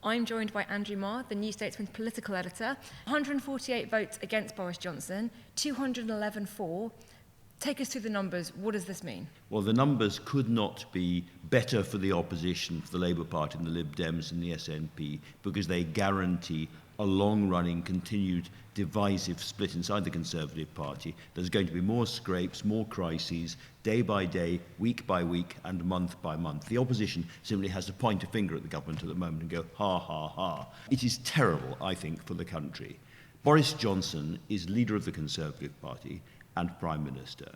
I'm joined by Andrew Marr, the New Statesman political editor. 148 votes against Boris Johnson, 211 for. Take us through the numbers. What does this mean? Well, the numbers could not be better for the opposition, for the Labour Party and the Lib Dems and the SNP, because they guarantee a long-running, continued divisive split inside the Conservative Party. There's going to be more scrapes, more crises, day by day, week by week, and month by month. The opposition simply has to point a finger at the government at the moment and go, ha, ha, ha. It is terrible, I think, for the country. Boris Johnson is leader of the Conservative Party and Prime Minister,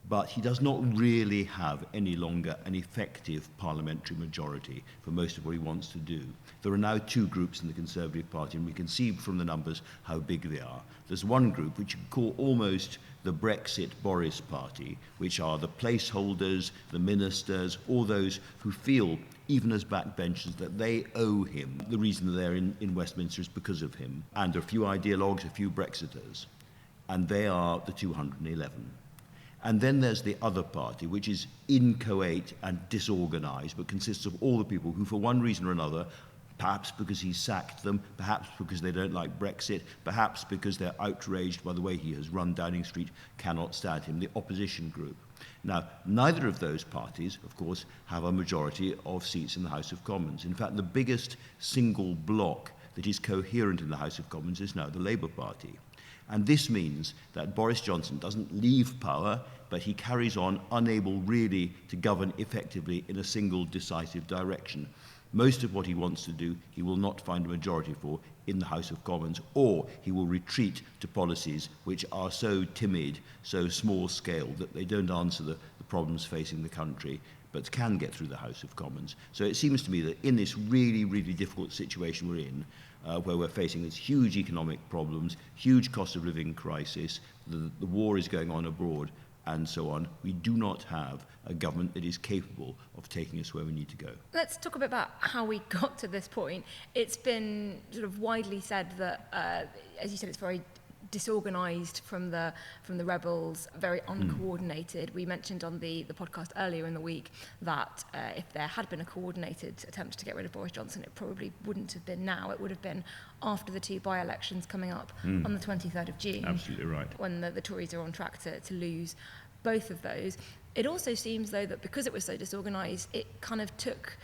but he does not really have any longer an effective parliamentary majority for most of what he wants to do. There are now two groups in the Conservative Party, and we can see from the numbers how big they are. There's one group which you could call almost the Brexit Boris party, which are the placeholders, the ministers, all those who feel, even as backbenchers, that they owe him. The reason they're in Westminster is because of him. And a few ideologues, a few Brexiters. And they are the 211. And then there's the other party, which is inchoate and disorganised, but consists of all the people who, for one reason or another, perhaps because he sacked them, perhaps because they don't like Brexit, perhaps because they're outraged by the way he has run Downing Street, cannot stand him, the opposition group. Now, neither of those parties, of course, have a majority of seats in the House of Commons. In fact, the biggest single bloc that is coherent in the House of Commons is now the Labour Party. And this means that Boris Johnson doesn't leave power, but he carries on unable really to govern effectively in a single decisive direction. Most of what he wants to do, he will not find a majority for in the House of Commons, or he will retreat to policies which are so timid, so small scale, that they don't answer the problems facing the country, but can get through the House of Commons. So it seems to me that in this really, really difficult situation we're in, where we're facing these huge economic problems, huge cost of living crisis, the war is going on abroad, and so on, we do not have a government that is capable of taking us where we need to go. Let's talk a bit about how we got to this point. It's been sort of widely said that, as you said, it's very disorganised from the rebels, very uncoordinated. We mentioned on the podcast earlier in the week that if there had been a coordinated attempt to get rid of Boris Johnson, it probably wouldn't have been now. It would have been after the two by-elections coming up on the 23rd of June. Absolutely right. When the Tories are on track to lose both of those. It also seems, though, that because it was so disorganised, it kind of took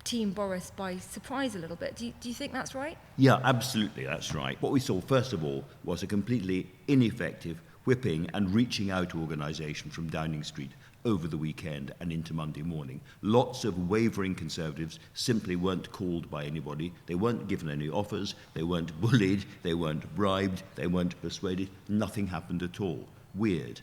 Team Boris by surprise a little bit. Do you think that's right? Yeah, absolutely, that's right. What we saw, first of all, was a completely ineffective whipping and reaching out organisation from Downing Street over the weekend and into Monday morning. Lots of wavering Conservatives simply weren't called by anybody. They weren't given any offers. They weren't bullied. They weren't bribed. They weren't persuaded. Nothing happened at all. Weird.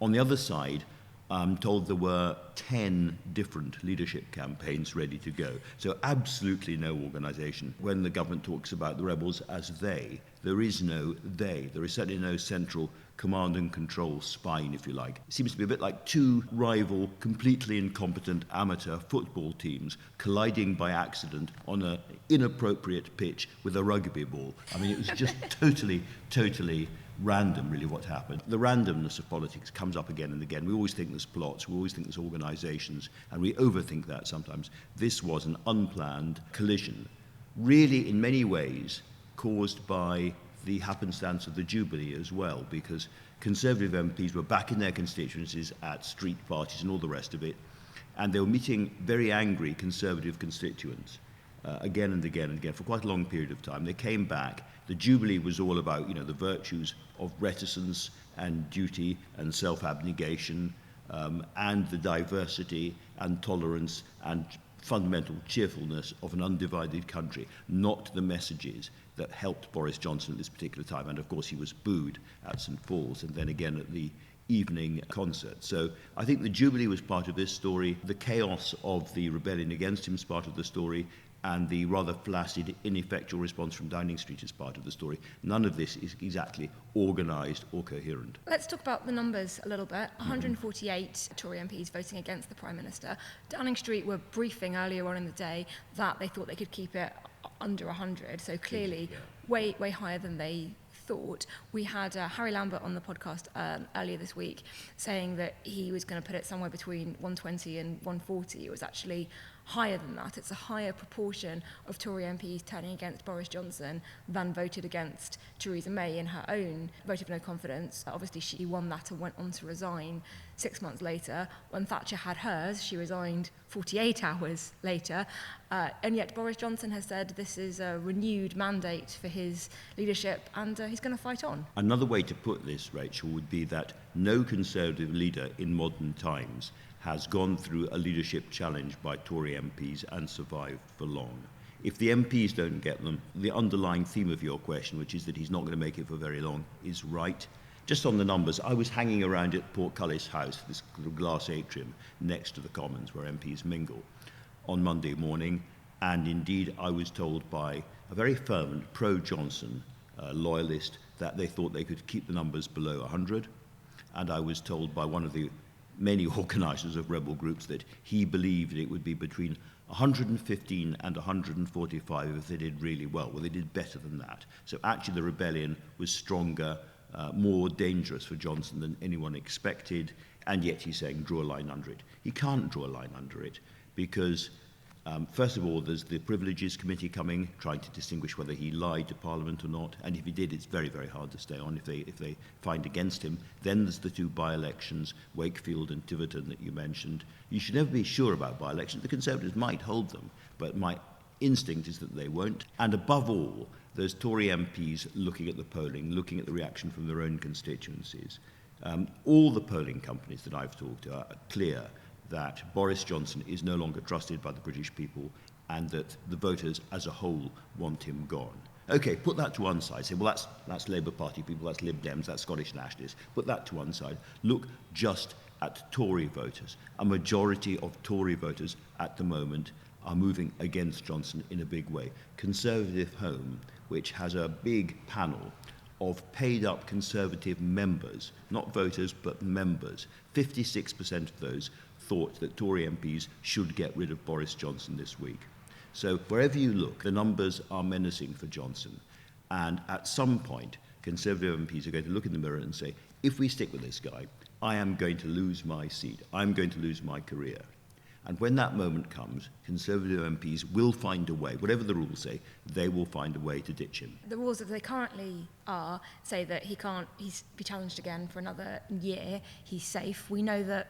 On the other side, I'm told there were 10 different leadership campaigns ready to go. So absolutely no organisation. When the government talks about the rebels as they, there is no they. There is certainly no central command and control spine, if you like. It seems to be a bit like two rival, completely incompetent amateur football teams colliding by accident on an inappropriate pitch with a rugby ball. I mean, it was just totally random, really, what happened. The randomness of politics comes up again and again. We always think there's plots, we always think there's organisations, and we overthink that sometimes. This was an unplanned collision, really in many ways caused by the happenstance of the Jubilee as well, because Conservative MPs were back in their constituencies at street parties and all the rest of it, and they were meeting very angry Conservative constituents. Again and again and again for quite a long period of time. They came back. The Jubilee was all about, the virtues of reticence and duty and self-abnegation and the diversity and tolerance and fundamental cheerfulness of an undivided country, not the messages that helped Boris Johnson at this particular time. And of course he was booed at St. Paul's and then again at the evening concert. So I think the Jubilee was part of this story. The chaos of the rebellion against him is part of the story. And the rather flaccid, ineffectual response from Downing Street is part of the story. None of this is exactly organised or coherent. Let's talk about the numbers a little bit. 148 Tory MPs voting against the Prime Minister. Downing Street were briefing earlier on in the day that they thought they could keep it under 100, so clearly way higher than they thought. We had Harry Lambert on the podcast earlier this week saying that he was going to put it somewhere between 120 and 140. It was actually higher than that. It's a higher proportion of Tory MPs turning against Boris Johnson than voted against Theresa May in her own vote of no confidence. Obviously, she won that and went on to resign 6 months later. When Thatcher had hers, she resigned 48 hours later. And yet Boris Johnson has said this is a renewed mandate for his leadership, and he's going to fight on. Another way to put this, Rachel, would be that no Conservative leader in modern times has gone through a leadership challenge by Tory MPs and survived for long. If the MPs don't get them, the underlying theme of your question, which is that he's not going to make it for very long, is right. Just on the numbers, I was hanging around at Portcullis House, this glass atrium next to the Commons where MPs mingle, on Monday morning, and indeed I was told by a very fervent pro-Johnson loyalist that they thought they could keep the numbers below 100, and I was told by one of the many organisers of rebel groups that he believed it would be between 115 and 145 if they did really well. Well, they did better than that. So actually the rebellion was stronger, more dangerous for Johnson than anyone expected, and yet he's saying draw a line under it. He can't draw a line under it because, first of all, there's the Privileges Committee coming, trying to distinguish whether he lied to Parliament or not, and if he did, it's very, very hard to stay on if they find against him. Then there's the two by-elections, Wakefield and Tiverton, that you mentioned. You should never be sure about by-elections. The Conservatives might hold them, but my instinct is that they won't. And above all, there's Tory MPs looking at the polling, looking at the reaction from their own constituencies. All the polling companies that I've talked to are clear that Boris Johnson is no longer trusted by the British people and that the voters as a whole want him gone. OK, put that to one side. Say, well, that's Labour Party people, that's Lib Dems, that's Scottish Nationalists. Put that to one side. Look just at Tory voters. A majority of Tory voters at the moment are moving against Johnson in a big way. Conservative Home, which has a big panel of paid-up Conservative members, not voters, but members, 56% of those thought that Tory MPs should get rid of Boris Johnson this week. So wherever you look, the numbers are menacing for Johnson. And at some point, Conservative MPs are going to look in the mirror and say, if we stick with this guy, I am going to lose my seat. I'm going to lose my career. And when that moment comes, Conservative MPs will find a way, whatever the rules say, they will find a way to ditch him. The rules as they currently are say that he's be challenged again for another year. He's safe. We know that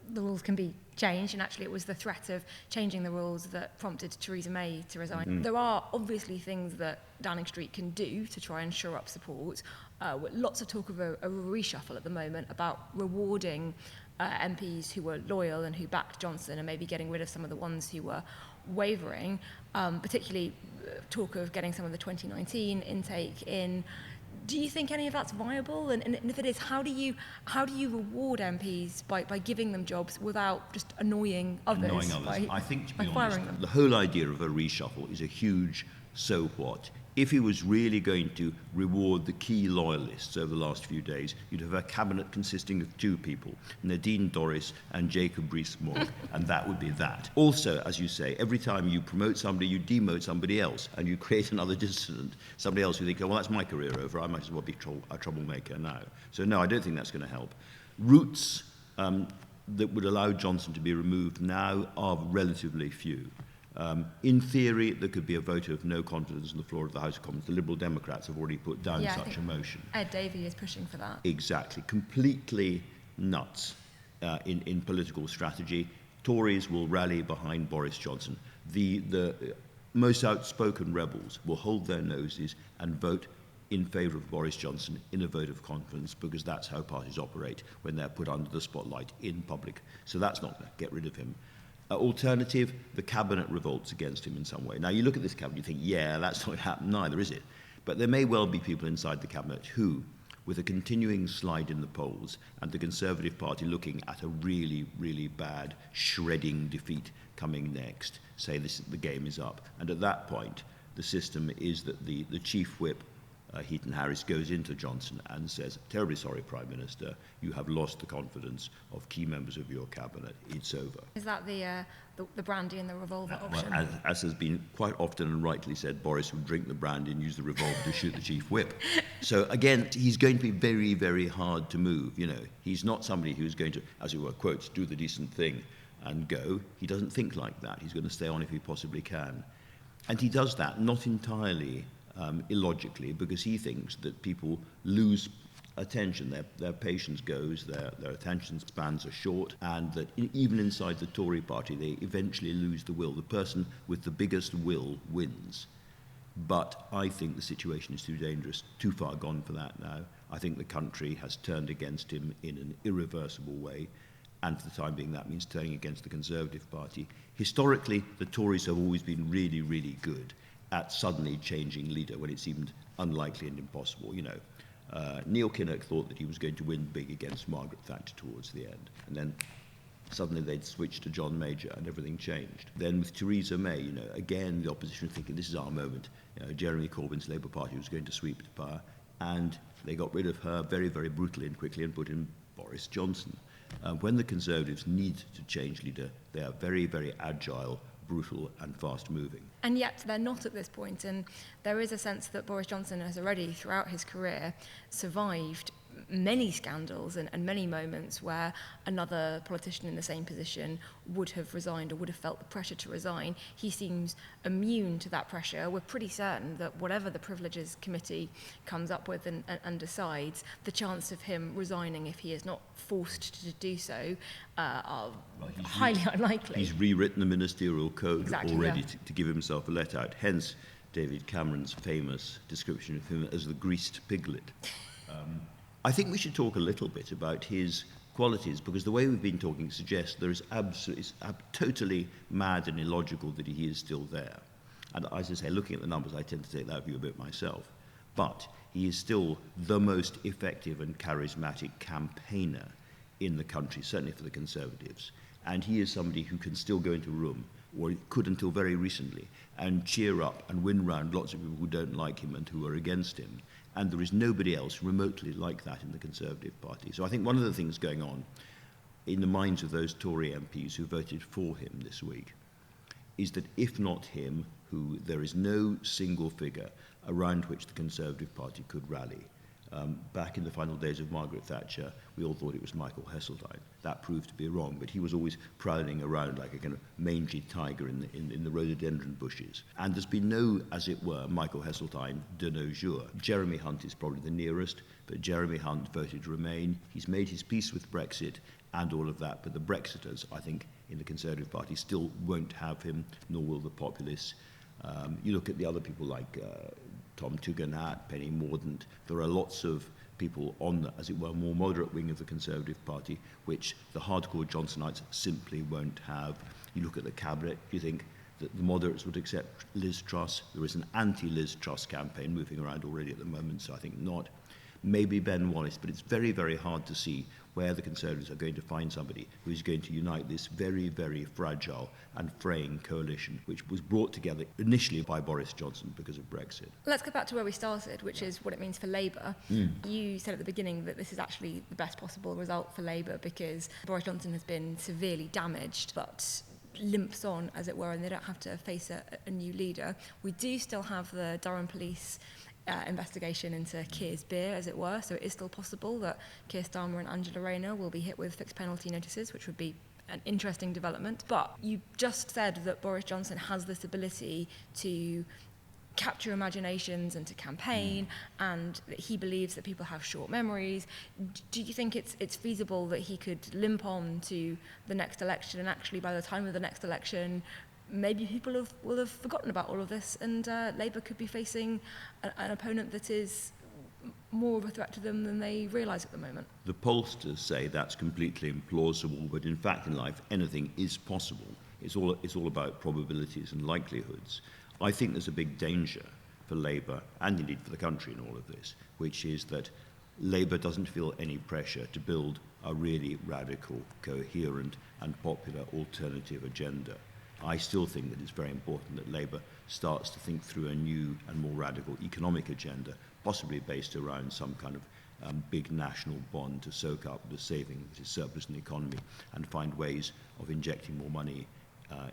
the rules can be changed, and actually it was the threat of changing the rules that prompted Theresa May to resign. Mm-hmm. There are obviously things that Downing Street can do to try and shore up support. Lots of talk of a reshuffle at the moment about rewarding MPs who were loyal and who backed Johnson and maybe getting rid of some of the ones who were wavering, particularly talk of getting some of the 2019 intake in. Do you think any of that's viable? And if it is, how do you reward MPs by giving them jobs without just annoying others? I think, to be honest, firing them? The whole idea of a reshuffle is a huge so what. If he was really going to reward the key loyalists over the last few days, you'd have a cabinet consisting of two people, Nadine Dorries and Jacob Rees-Mogg, and that would be that. Also, as you say, every time you promote somebody, you demote somebody else, and you create another dissident, somebody else who think, oh, well, that's my career over, I might as well be a troublemaker now. So no, I don't think that's going to help. Routes that would allow Johnson to be removed now are relatively few. In theory, there could be a vote of no confidence on the floor of the House of Commons. The Liberal Democrats have already put down such a motion. Ed Davey is pushing for that. Exactly. Completely nuts in political strategy. Tories will rally behind Boris Johnson. The most outspoken rebels will hold their noses and vote in favour of Boris Johnson in a vote of confidence, because that's how parties operate when they're put under the spotlight in public. So that's not going to get rid of him. Alternative, the cabinet revolts against him in some way. Now, you look at this cabinet, you think, yeah, that's not going to happen neither, is it? But there may well be people inside the cabinet who, with a continuing slide in the polls and the Conservative Party looking at a really, really bad, shredding defeat coming next, say the game is up. And at that point, the system is that the chief whip, Heaton Harris, goes into Johnson and says, terribly sorry, Prime Minister, you have lost the confidence of key members of your cabinet. It's over. Is that the brandy and the revolver option? Well, as has been quite often and rightly said, Boris would drink the brandy and use the revolver to shoot the chief whip. So again, he's going to be very, very hard to move. You know, he's not somebody who's going to, as it were, quotes, do the decent thing and go. He doesn't think like that. He's going to stay on if he possibly can. And he does that not entirely illogically, because he thinks that people lose attention, their patience goes, their attention spans are short, and that even inside the Tory party they eventually lose the will. The person with the biggest will wins. But I think the situation is too dangerous, too far gone for that now. I think the country has turned against him in an irreversible way, and for the time being that means turning against the Conservative Party. Historically, the Tories have always been really, really good at suddenly changing leader when it seemed unlikely and impossible. You know, Neil Kinnock thought that he was going to win big against Margaret Thatcher towards the end, and then suddenly they'd switched to John Major and everything changed. Then with Theresa May, you know, again the opposition was thinking this is our moment. You know, Jeremy Corbyn's Labour Party was going to sweep to power, and they got rid of her very, very brutally and quickly and put in Boris Johnson. When the Conservatives need to change leader, they are very, very agile, brutal and fast-moving. And yet they're not at this point, and there is a sense that Boris Johnson has already, throughout his career, survived many scandals and many moments where another politician in the same position would have resigned or would have felt the pressure to resign. He seems immune to that pressure. We're pretty certain that whatever the Privileges Committee comes up with and decides, the chance of him resigning if he is not forced to do so are highly unlikely. He's rewritten the ministerial code already yeah. to give himself a let out. Hence David Cameron's famous description of him as the greased piglet. I think we should talk a little bit about his qualities, because the way we've been talking suggests there is totally mad and illogical that he is still there. And as I say, looking at the numbers, I tend to take that view a bit myself. But he is still the most effective and charismatic campaigner in the country, certainly for the Conservatives. And he is somebody who can still go into a room, or could until very recently, and cheer up and win round lots of people who don't like him and who are against him. And there is nobody else remotely like that in the Conservative Party. So I think one of the things going on in the minds of those Tory MPs who voted for him this week is that if not him, who there is no single figure around which the Conservative Party could rally. Back in the final days of Margaret Thatcher, we all thought it was Michael Heseltine. That proved to be wrong, but he was always prowling around like a kind of mangy tiger in the rhododendron bushes. And there's been no, as it were, Michael Heseltine de nos jours. Jeremy Hunt is probably the nearest, but Jeremy Hunt voted Remain. He's made his peace with Brexit and all of that, but the Brexiters, I think, in the Conservative Party still won't have him, nor will the populists. You look at the other people like Tom Tugendhat, Penny Mordaunt. There are lots of people on the, as it were, more moderate wing of the Conservative Party, which the hardcore Johnsonites simply won't have. You look at the cabinet, you think that the moderates would accept Liz Truss. There is an anti-Liz Truss campaign moving around already at the moment, so I think not. Maybe Ben Wallace, but it's very, very hard to see where the Conservatives are going to find somebody who is going to unite this very, very fragile and fraying coalition, which was brought together initially by Boris Johnson because of Brexit. Let's go back to where we started, which is what it means for Labour. You said at the beginning that this is actually the best possible result for Labour because Boris Johnson has been severely damaged, but limps on, as it were, and they don't have to face a new leader. We do still have the Durham police investigation into Keir's beer, as it were, so it is still possible that Keir Starmer and Angela Rayner will be hit with fixed penalty notices, which would be an interesting development. But you just said that Boris Johnson has this ability to capture imaginations and to campaign, and that he believes that people have short memories. Do you think it's feasible that he could limp on to the next election, and actually by the time of the next election maybe people will have forgotten about all of this, and Labour could be facing an opponent that is more of a threat to them than they realise at the moment? The pollsters say that's completely implausible, but in fact in life anything is possible. It's all about probabilities and likelihoods. I think there's a big danger for Labour, and indeed for the country in all of this, which is that Labour doesn't feel any pressure to build a really radical, coherent and popular alternative agenda. I still think that it's very important that Labour starts to think through a new and more radical economic agenda, possibly based around some kind of big national bond to soak up the saving that is surplus in the economy and find ways of injecting more money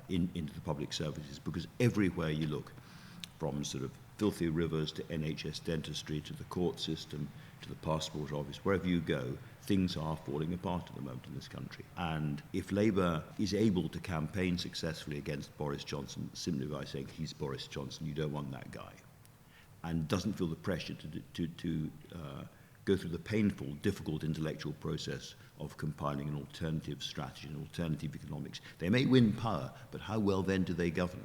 into the public services. Because everywhere you look, from sort of filthy rivers to NHS dentistry to the court system to the passport office, wherever you go, things are falling apart at the moment in this country. And if Labour is able to campaign successfully against Boris Johnson simply by saying he's Boris Johnson, you don't want that guy, and doesn't feel the pressure to go through the painful, difficult intellectual process of compiling an alternative strategy, an alternative economics, they may win power, but how well then do they govern?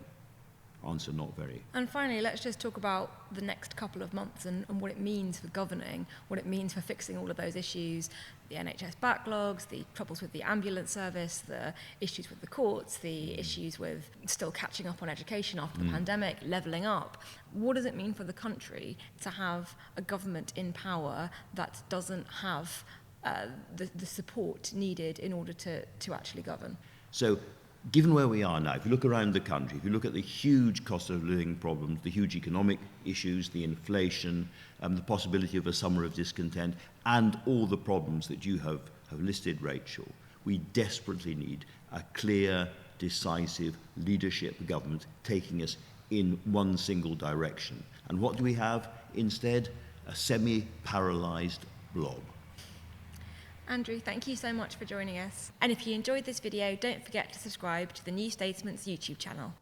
Answer, not very. And finally, let's just talk about the next couple of months and what it means for governing, what it means for fixing all of those issues, the NHS backlogs, the troubles with the ambulance service, the issues with the courts, the issues with still catching up on education after the pandemic, levelling up. What does it mean for the country to have a government in power that doesn't have the support needed in order to actually govern? So, given where we are now, if you look around the country, if you look at the huge cost of living problems, the huge economic issues, the inflation, the possibility of a summer of discontent, and all the problems that you have listed, Rachel, we desperately need a clear, decisive leadership government taking us in one single direction. And what do we have instead? A semi-paralysed blob. Andrew, thank you so much for joining us. And if you enjoyed this video, don't forget to subscribe to the New Statesman's YouTube channel.